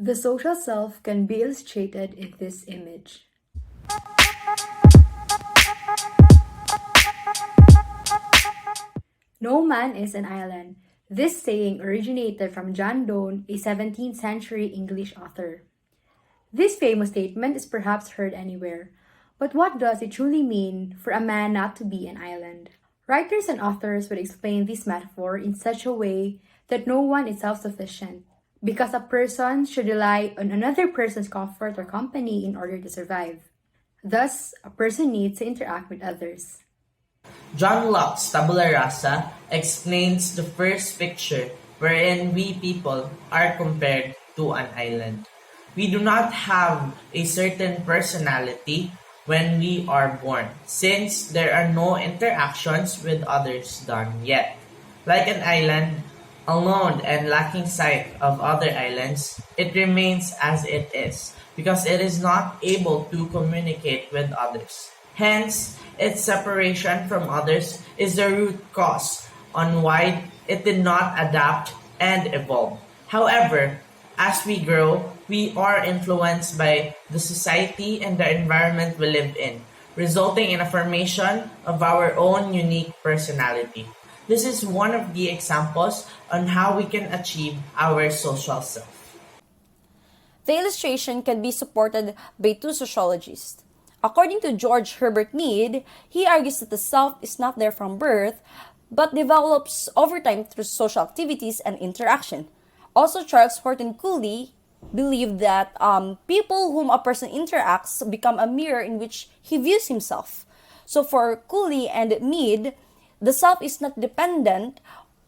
The social self can be illustrated in this image. No man is an island. This saying originated from John Donne, a 17th century English author. This famous statement is perhaps heard anywhere, but what does it truly mean for a man not to be an island? Writers and authors would explain this metaphor in such a way that no one is self sufficient, because a person should rely on another person's comfort or company in order to survive. Thus, a person needs to interact with others. John Locke's Tabula Rasa explains the first picture wherein we people are compared to an island. We do not have a certain personality when we are born, since there are no interactions with others done yet. Like an island, alone and lacking sight of other islands, it remains as it is, because it is not able to communicate with others. Hence, its separation from others is the root cause on why it did not adapt and evolve. However, as we grow, we are influenced by the society and the environment we live in, resulting in a formation of our own unique personality. This is one of the examples on how we can achieve our social self. The illustration can be supported by two sociologists. According to George Herbert Mead, he argues that the self is not there from birth, but develops over time through social activities and interaction. Also, Charles Horton Cooley believed that people whom a person interacts become a mirror in which he views himself. So for Cooley and Mead, the self is not dependent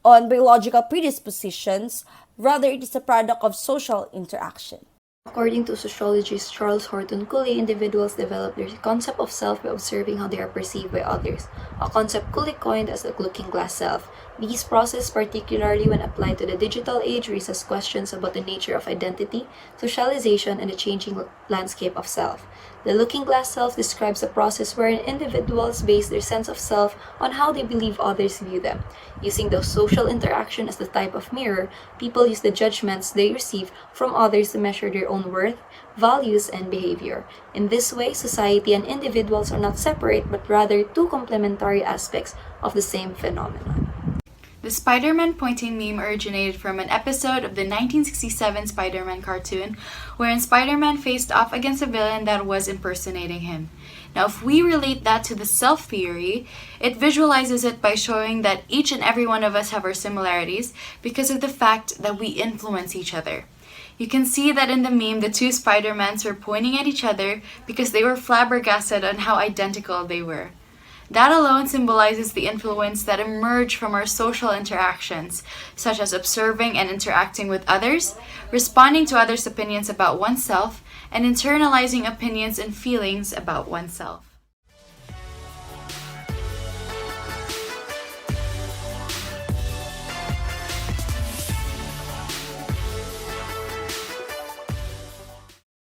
on biological predispositions, rather it is a product of social interaction. According to sociologist Charles Horton Cooley, individuals develop their concept of self by observing how they are perceived by others, a concept Cooley coined as the looking glass self. These processes, particularly when applied to the digital age, raises questions about the nature of identity, socialization, and the changing landscape of self. The looking glass self describes a process wherein individuals base their sense of self on how they believe others view them. Using the social interaction as the type of mirror, people use the judgments they receive from others to measure their own worth, values, and behavior. In this way, society and individuals are not separate but rather two complementary aspects of the same phenomenon. The Spider-Man pointing meme originated from an episode of the 1967 Spider-Man cartoon, wherein Spider-Man faced off against a villain that was impersonating him. Now, if we relate that to the self theory, it visualizes it by showing that each and every one of us have our similarities because of the fact that we influence each other. You can see that in the meme, the two Spider-Mans were pointing at each other because they were flabbergasted on how identical they were. That alone symbolizes the influence that emerge from our social interactions, such as observing and interacting with others, responding to others' opinions about oneself, and internalizing opinions and feelings about oneself.